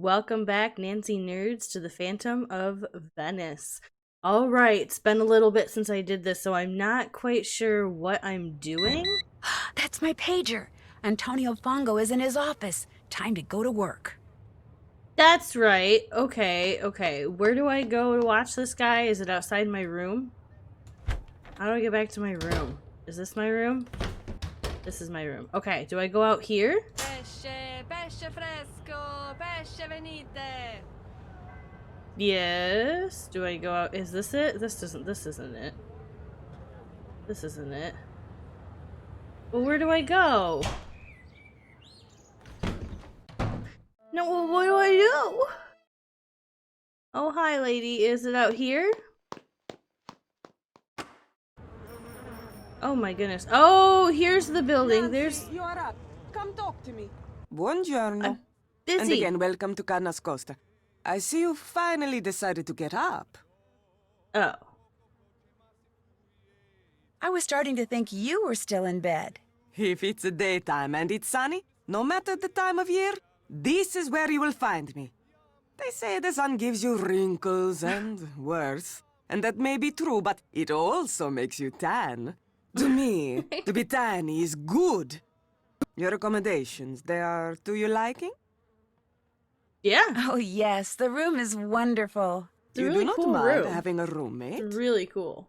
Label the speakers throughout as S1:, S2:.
S1: Welcome back, Nancy Nerds, to the Phantom of Venice. Alright, it's been a little bit since I did this, so I'm not quite sure what I'm doing.
S2: That's my pager. Antonio Fongo is in his office. Time to go to work.
S1: That's right. Okay. Where do I go to watch this guy? Is it outside my room? How do I get back to my room? Is this my room? This is my room. Okay, do I go out here?
S3: Pesce fresco, pesce venite.
S1: Yes. Do I go out? Is this it? This isn't it. This isn't it. Well, where do I go? No, well, what do I do? Oh, hi, lady. Is it out here? Oh my goodness. Oh, here's the building.
S4: Nancy,
S1: There's...
S4: you are up. Come talk to me.
S5: Buongiorno.
S1: I'm busy.
S5: And again, welcome to Carnas Costa. I see you finally decided to get up.
S1: Oh.
S2: I was starting to think you were still in bed.
S5: If it's a daytime and it's sunny, no matter the time of year, this is where you will find me. They say the sun gives you wrinkles and worse. And that may be true, but it also makes you tan. To me, to be tan is good. Your accommodations, they are to your liking?
S1: Yeah.
S2: Oh, yes, the room is wonderful.
S1: It's a
S5: You
S1: really
S5: do not
S1: cool
S5: mind
S1: room.
S5: having a roommate?
S1: It's really cool.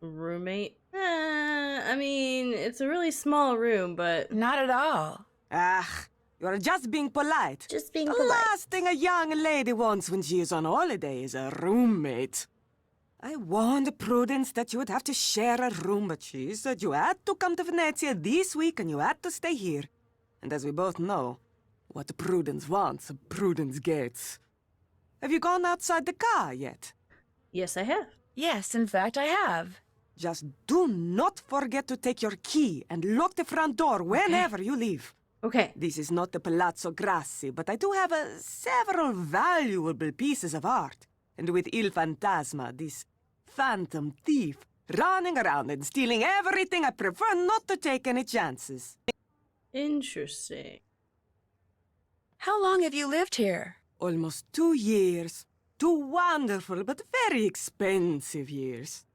S1: Roommate? I mean, it's a really small room, but...
S2: Not at all.
S5: Ah, you are just being polite.
S1: Just being
S5: The
S1: polite.
S5: last thing a young lady wants when she is on holiday is a roommate. I warned Prudence that you would have to share a room, but she said you had to come to Venezia this week and you had to stay here. And as we both know, what Prudence wants, Prudence gets. Have you gone outside the car yet?
S1: Yes, I have.
S2: Yes, in fact, I have.
S5: Just do not forget to take your key and lock the front door whenever you leave.
S1: Okay.
S5: This is not the Palazzo Grassi, but I do have several valuable pieces of art. And with Il Fantasma, this phantom thief, running around and stealing everything, I prefer not to take any chances.
S1: Interesting.
S2: How long have you lived here?
S5: Almost 2 years. 2 wonderful but very expensive years.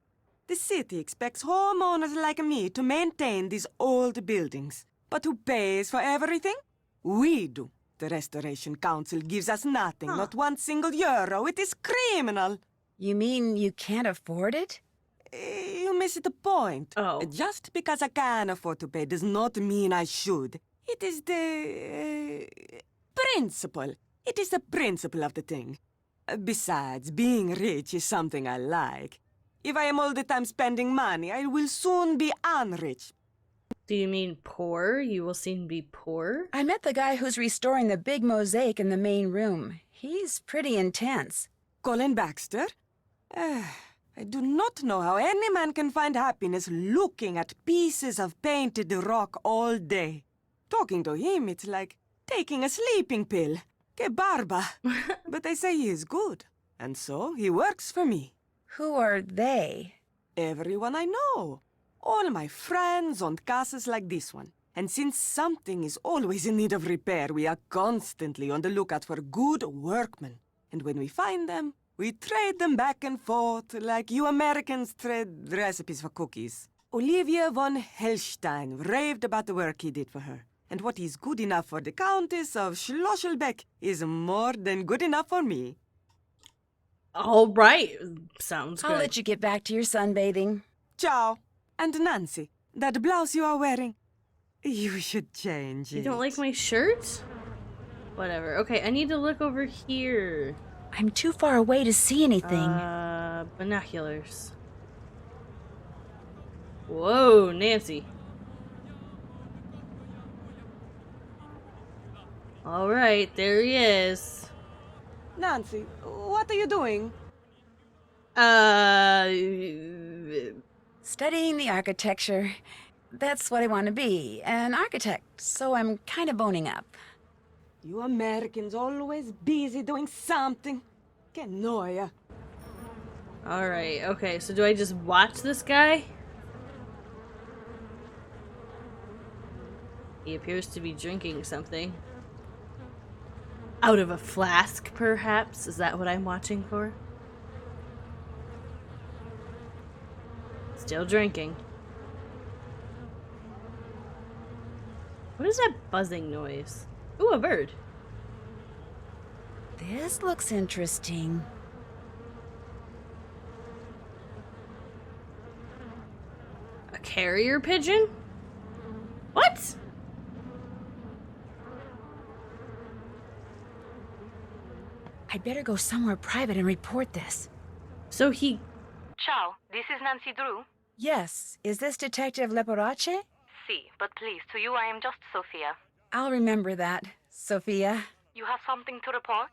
S5: The city expects homeowners like me to maintain these old buildings. But who pays for everything? We do. The Restoration Council gives us nothing, not one single euro. It is criminal.
S2: You mean you can't afford it?
S5: You missed the point.
S1: Oh.
S5: Just because I can afford to pay does not mean I should. It is the principle. It is the principle of the thing. Besides, being rich is something I like. If I am all the time spending money, I will soon be unrich.
S1: Do you mean poor? You will soon be poor?
S2: I met the guy who's restoring the big mosaic in the main room. He's pretty intense.
S5: Colin Baxter? I do not know how any man can find happiness looking at pieces of painted rock all day. Talking to him, it's like taking a sleeping pill. Que barba. But they say he is good. And so he works for me.
S2: Who are they?
S5: Everyone I know. All my friends own castles like this one. And since something is always in need of repair, we are constantly on the lookout for good workmen. And when we find them, we trade them back and forth like you Americans trade recipes for cookies. Olivia von Hellstein raved about the work he did for her. And what is good enough for the Countess of Schlosselbeck is more than good enough for me.
S1: All right. Sounds good.
S2: I'll let you get back to your sunbathing.
S5: Ciao. And Nancy, that blouse you are wearing, you should change it.
S1: You don't like my shirt? Whatever. Okay, I need to look over here.
S2: I'm too far away to see anything.
S1: Binoculars. Whoa, Nancy. All right, there he is.
S5: Nancy, what are you doing?
S2: Studying the architecture. That's what I want to be, an architect, so I'm kind of boning up.
S5: You Americans always busy doing something. Que noia.
S1: All right, okay, so do I just watch this guy? He appears to be drinking something. Out of a flask, perhaps? Is that what I'm watching for? Still drinking. What is that buzzing noise? Ooh, a bird.
S2: This looks interesting.
S1: A carrier pigeon? What?
S2: I'd better go somewhere private and report this.
S1: So he...
S6: Ciao, this is Nancy Drew.
S2: Yes, is this Detective Leporace?
S6: Si, but please, to you I am just Sophia.
S2: I'll remember that, Sophia.
S6: You have something to report?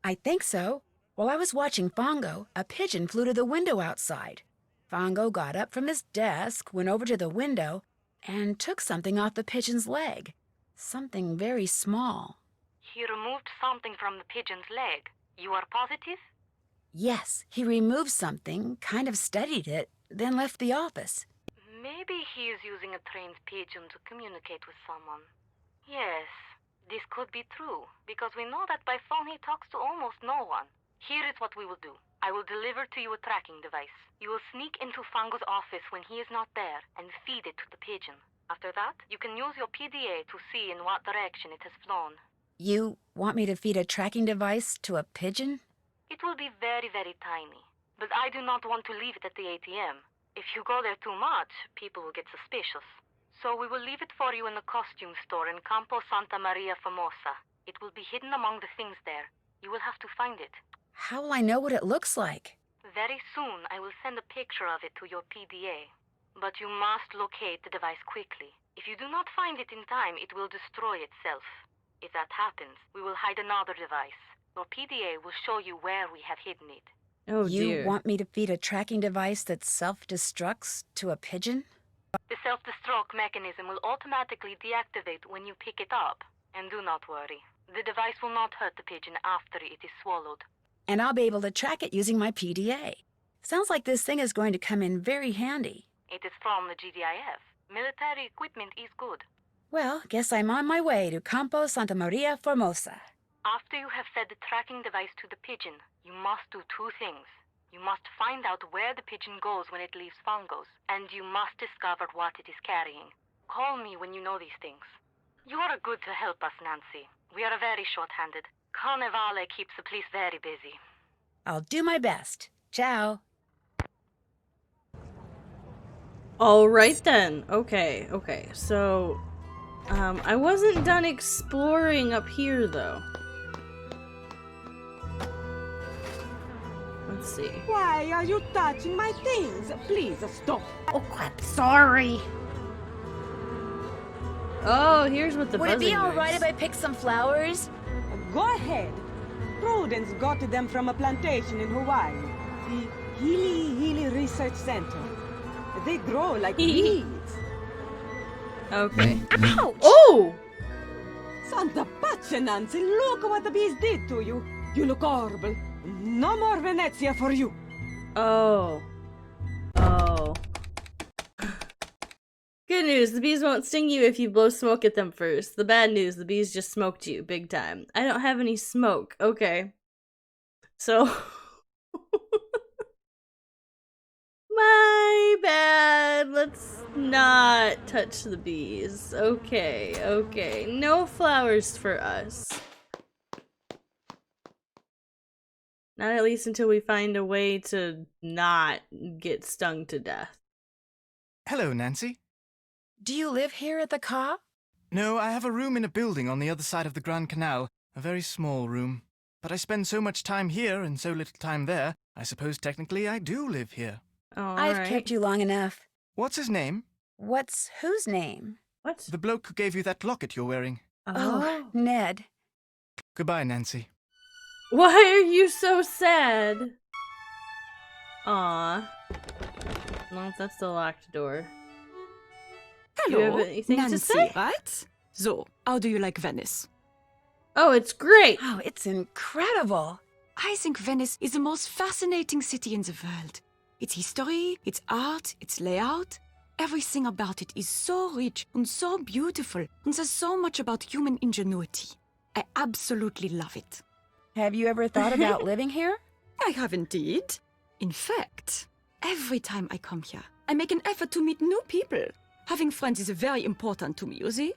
S2: I think so. While I was watching Fongo, a pigeon flew to the window outside. Fongo got up from his desk, went over to the window, and took something off the pigeon's leg. Something very small.
S6: He removed something from the pigeon's leg. You are positive?
S2: Yes, he removed something, kind of studied it, then left the office.
S6: Maybe he is using a trained pigeon to communicate with someone. Yes, this could be true, because we know that by phone he talks to almost no one. Here is what we will do. I will deliver to you a tracking device. You will sneak into Fango's office when he is not there and feed it to the pigeon. After that, you can use your PDA to see in what direction it has flown.
S2: You want me to feed a tracking device to a pigeon?
S6: It will be very, very tiny. But I do not want to leave it at the ATM. If you go there too much, people will get suspicious. So we will leave it for you in the costume store in Campo Santa Maria Formosa. It will be hidden among the things there. You will have to find it.
S2: How will I know what it looks like?
S6: Very soon, I will send a picture of it to your PDA. But you must locate the device quickly. If you do not find it in time, it will destroy itself. If that happens, we will hide another device. Your PDA will show you where we have hidden it.
S1: Oh,
S2: You
S1: dear.
S2: want me to feed a tracking device that self-destructs to a pigeon?
S6: The self-destruct mechanism will automatically deactivate when you pick it up. And do not worry. The device will not hurt the pigeon after it is swallowed.
S2: And I'll be able to track it using my PDA. Sounds like this thing is going to come in very handy.
S6: It is from the GDIF. Military equipment is good.
S2: Well, guess I'm on my way to Campo Santa Maria Formosa.
S6: After you have fed the tracking device to the pigeon, you must do two things. You must find out where the pigeon goes when it leaves Fongo's, and you must discover what it is carrying. Call me when you know these things. You are good to help us, Nancy. We are very short-handed. Carnevale keeps the police very busy.
S2: I'll do my best. Ciao.
S1: All right then. Okay, okay. So, I wasn't done exploring up here though. Let's see.
S4: Why are you touching my things? Please stop.
S1: Oh, crap. Sorry. Oh, here's what the
S2: Would it be
S1: buzzing
S2: all right
S1: noise.
S2: if I picked some flowers?
S4: Go ahead. Prudence got them from a plantation in Hawaii. The Healy Research Center. They grow like weeds.
S1: Okay.
S2: Ouch!
S1: Oh!
S4: Santa Pace, Nancy, look what the bees did to you. You look horrible. No more Venezia for you.
S1: Oh. Oh. Good news, the bees won't sting you if you blow smoke at them first. The bad news, the bees just smoked you, big time. I don't have any smoke. Okay. So... My bad. Let's not touch the bees. Okay, okay. No flowers for us. Not at least until we find a way to not get stung to death.
S7: Hello, Nancy.
S2: Do you live here at the Ca?
S7: No, I have a room in a building on the other side of the Grand Canal. A very small room. But I spend so much time here and so little time there, I suppose technically I do live here.
S1: Oh,
S2: I've
S1: alright.
S2: kept you long enough.
S7: What's his name?
S2: What's whose name?
S1: What?
S7: The bloke who gave you that locket you're wearing.
S2: Oh, Ned.
S7: Goodbye, Nancy.
S1: Why are you so sad? Aw. Well, that's the locked door. You have
S5: Hello,
S1: anything to
S5: Nancy,
S1: say?
S5: right? So, how do you like Venice?
S1: Oh, it's great!
S2: Oh, it's incredible.
S5: I think Venice is the most fascinating city in the world. Its history, its art, its layout, everything about it is so rich and so beautiful, and there's so much about human ingenuity.
S8: I absolutely love it.
S2: Have you ever thought about living here?
S8: I have indeed. In fact, every time I come here, I make an effort to meet new people. Having friends is very important to me, you see?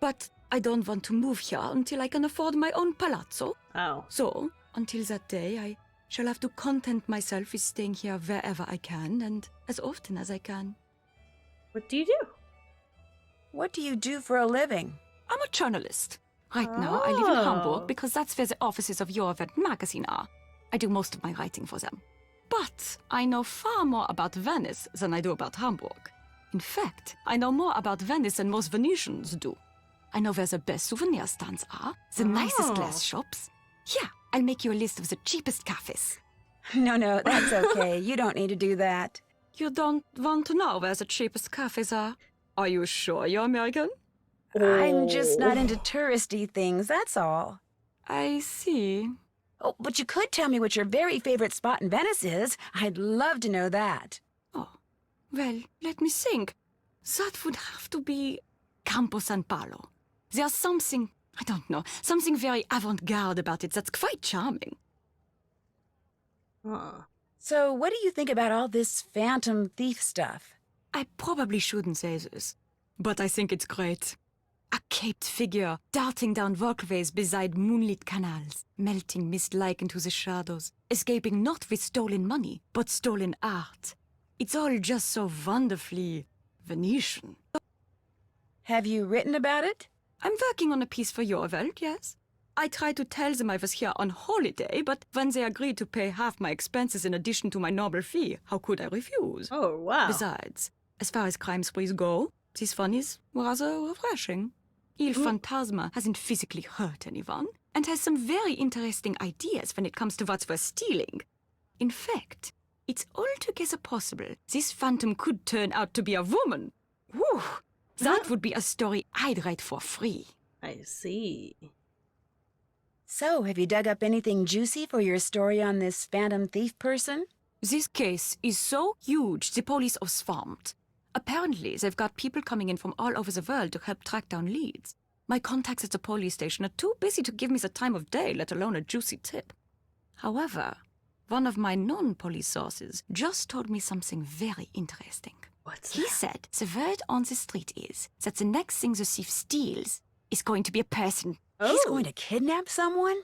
S8: But I don't want to move here until I can afford my own palazzo.
S1: Oh.
S8: So, until that day, I shall have to content myself with staying here wherever I can and as often as I can.
S1: What do you do?
S2: What do you do for a living?
S8: I'm a journalist. Right now, I live in
S1: Oh.
S8: Hamburg because that's where the offices of Eurovent magazine are. I do most of my writing for them. But I know far more about Venice than I do about Hamburg. In fact, I know more about Venice than most Venetians do. I know where the best souvenir stands are, the nicest glass shops. Yeah, I'll make you a list of the cheapest cafes.
S2: No, that's okay. You don't need to do that.
S8: You don't want to know where the cheapest cafes are? Are you sure you're American?
S2: I'm just not into touristy things, that's all.
S8: I see.
S2: Oh, but you could tell me what your very favorite spot in Venice is. I'd love to know that.
S8: Oh, well, let me think. That would have to be Campo San Paolo. There's something, I don't know, something very avant-garde about it that's quite charming.
S1: Huh.
S2: So what do you think about all this phantom thief stuff?
S8: I probably shouldn't say this, but I think it's great. A caped figure darting down walkways beside moonlit canals, melting mist-like into the shadows, escaping not with stolen money, but stolen art. It's all just so wonderfully Venetian.
S2: Have you written about it?
S8: I'm working on a piece for Eurovelt, yes. I tried to tell them I was here on holiday, but when they agreed to pay half my expenses in addition to my normal fee, how could I refuse?
S1: Oh, wow.
S8: Besides, as far as crime sprees go, this one is rather refreshing. Il Fantasma hasn't physically hurt anyone, and has some very interesting ideas when it comes to what's worth stealing. In fact, it's altogether possible this phantom could turn out to be a woman. Whew! That would be a story I'd write for free.
S1: I see.
S2: So, have you dug up anything juicy for your story on this phantom thief person?
S8: This case is so huge, the police are swamped. Apparently, they've got people coming in from all over the world to help track down leads. My contacts at the police station are too busy to give me the time of day, let alone a juicy tip. However, one of my non-police sources just told me something very interesting.
S1: What's
S8: He
S1: that?
S8: said the word on the street is that the next thing the thief steals is going to be a person.
S2: He's going to kidnap someone?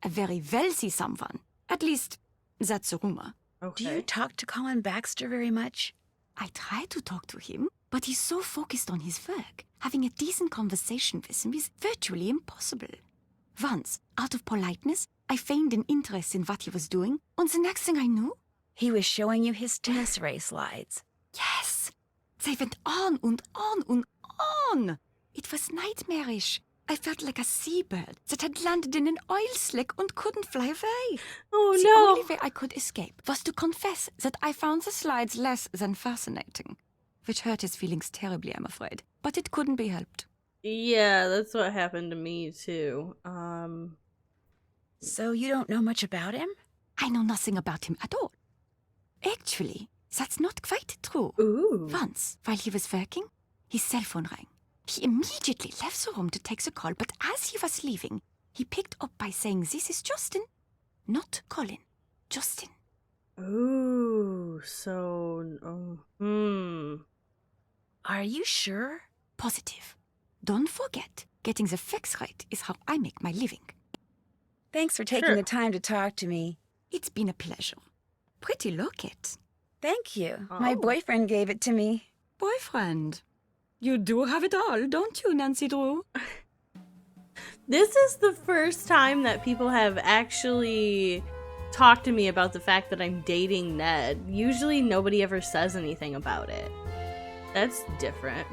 S8: A very wealthy someone. At least, that's a rumor.
S1: Okay.
S2: Do you talk to Colin Baxter very much?
S8: I try to talk to him, but he's so focused on his work. Having a decent conversation with him is virtually impossible. Once, out of politeness, I feigned an interest in what he was doing, and the next thing I knew,
S2: He was showing you his tennis-ray slides.
S8: yes, they went on and on and on. It was nightmarish. I felt like a seabird that had landed in an oil slick and couldn't fly away.
S1: Oh,
S8: The
S1: no.
S8: only way I could escape was to confess that I found the slides less than fascinating, which hurt his feelings terribly, I'm afraid. But it couldn't be helped.
S1: Yeah, that's what happened to me, too.
S2: So you don't know much about him?
S8: I know nothing about him at all. Actually, that's not quite true.
S1: Ooh.
S8: Once, while he was working, his cell phone rang. He immediately left the room to take the call, but as he was leaving, he picked up by saying, "This is Justin." Not Colin. Justin.
S1: Ooh, so...
S2: Are you sure?
S8: Positive. Don't forget, getting the facts right is how I make my living.
S2: Thanks for taking
S1: Sure.
S2: the time to talk to me.
S8: It's been a pleasure. Pretty locket.
S2: Thank you. My
S1: Oh.
S2: boyfriend gave it to me.
S8: Boyfriend. You do have it all, don't you, Nancy Drew?
S1: This is the first time that people have actually talked to me about the fact that I'm dating Ned. Usually nobody ever says anything about it. That's different.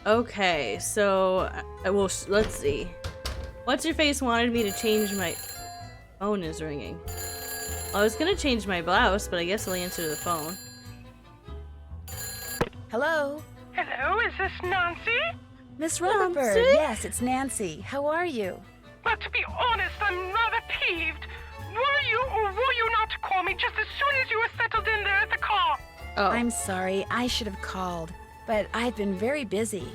S1: Okay, so, well, let's see. What's your face wanted me to change my... Phone is ringing. I was gonna change my blouse, but I guess I'll answer the phone.
S2: Hello?
S9: Hello, is this Nancy?
S2: Miss Rutherford.
S1: Nancy?
S2: Yes, it's Nancy. How are you?
S9: Well, to be honest, I'm rather peeved. Were you or were you not to call me just as soon as you were settled in there at the car?
S1: Oh.
S2: I'm sorry. I should have called. But I've been very busy.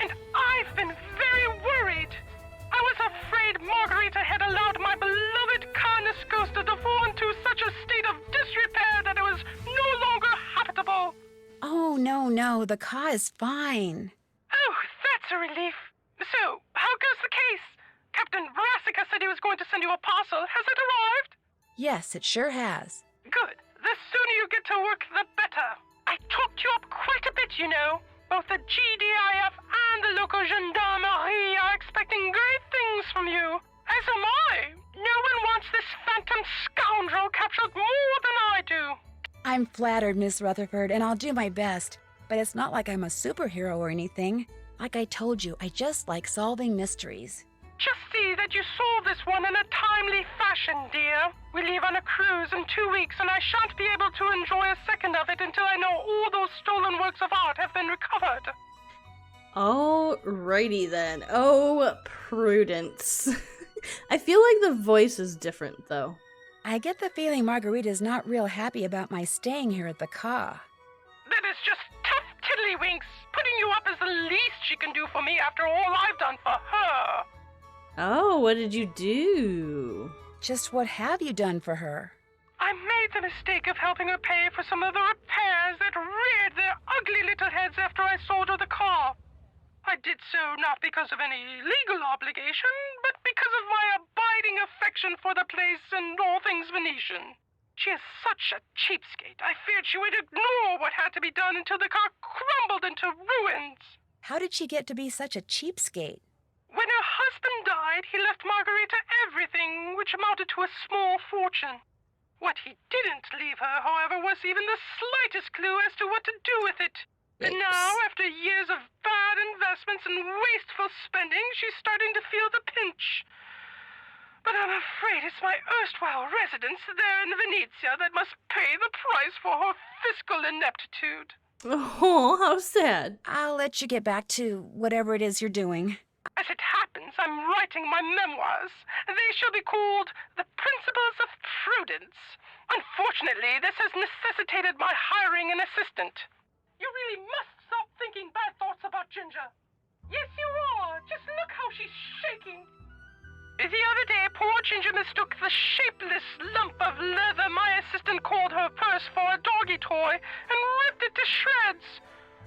S9: And I've been very worried. I was
S2: no, the car is fine.
S9: Oh, that's a relief. So, how goes the case? Captain Brassica said he was going to send you a parcel. Has it arrived?
S2: Yes, it sure has.
S9: Good. The sooner you get to work, the better. I talked you up quite a bit, you know. Both the GDIF and the local gendarmerie are expecting great things from you. As am I. No one wants this phantom scoundrel captured more than I do.
S2: I'm flattered, Miss Rutherford, and I'll do my best. But it's not like I'm a superhero or anything. Like I told you, I just like solving mysteries.
S9: Just see that you solve this one in a timely fashion, dear. We leave on a cruise in 2 weeks, and I shan't be able to enjoy a second of it until I know all those stolen works of art have been recovered.
S1: Alrighty then. Oh, Prudence. I feel like the voice is different, though.
S2: I get the feeling Margarita's not real happy about my staying here at the car.
S9: That is just tough tiddlywinks, putting you up is the least she can do for me after all I've done for her.
S1: Oh, what did you do?
S2: Just what have you done for her?
S9: I made the mistake of helping her pay for some of the repairs that reared their ugly little heads after I sold her the car. I did so not because of any legal obligation, but because of my abiding affection for the place and all things Venetian. She is such a cheapskate, I feared she would ignore what had to be done until the car crumbled into ruins.
S2: How did she get to be such a cheapskate?
S9: When her husband died, he left Margarita everything, which amounted to a small fortune. What he didn't leave her, however, was even the slightest clue as to what to do with it. And now, after years of bad investments and wasteful spending, she's starting to feel the pinch. But I'm afraid it's my erstwhile residence there in Venezia that must pay the price for her fiscal ineptitude.
S1: Oh, how sad.
S2: I'll let you get back to whatever it is you're doing.
S9: As it happens, I'm writing my memoirs. They shall be called The Principles of Prudence. Unfortunately, this has necessitated my hiring an assistant. You really must stop thinking bad thoughts about Ginger. Yes, you are. Just look how she's shaking. The other day, poor Ginger mistook the shapeless lump of leather my assistant called her purse for a doggy toy and ripped it to shreds.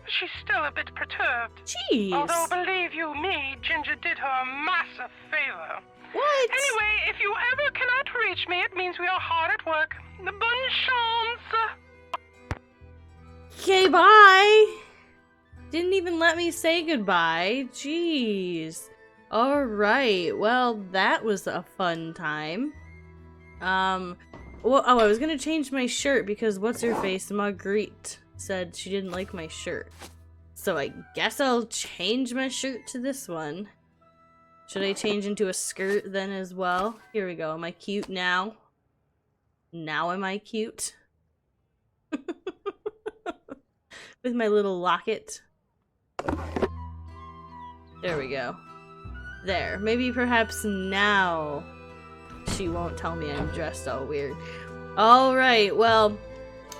S9: She's still a bit perturbed.
S1: Jeez.
S9: Although, believe you me, Ginger did her a massive favor.
S1: What?
S9: Anyway, if you ever cannot reach me, it means we are hard at work. Bonne chance.
S1: Okay, bye. Didn't even let me say goodbye. Jeez. Alright, well, that was a fun time. Well, I was gonna change my shirt because what's-her-face, Marguerite, said she didn't like my shirt. So I guess I'll change my shirt to this one. Should I change into a skirt then as well? Here we go. Am I cute now? Now am I cute? With my little locket. There we go. There. Maybe perhaps now she won't tell me I'm dressed all weird. Alright, well,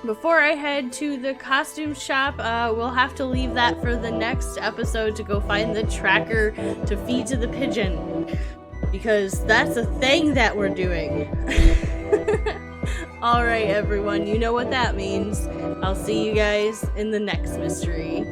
S1: before I head to the costume shop, we'll have to leave that for the next episode to go find the tracker to feed to the pigeon. Because that's a thing that we're doing. Alright, everyone, you know what that means. I'll see you guys in the next mystery.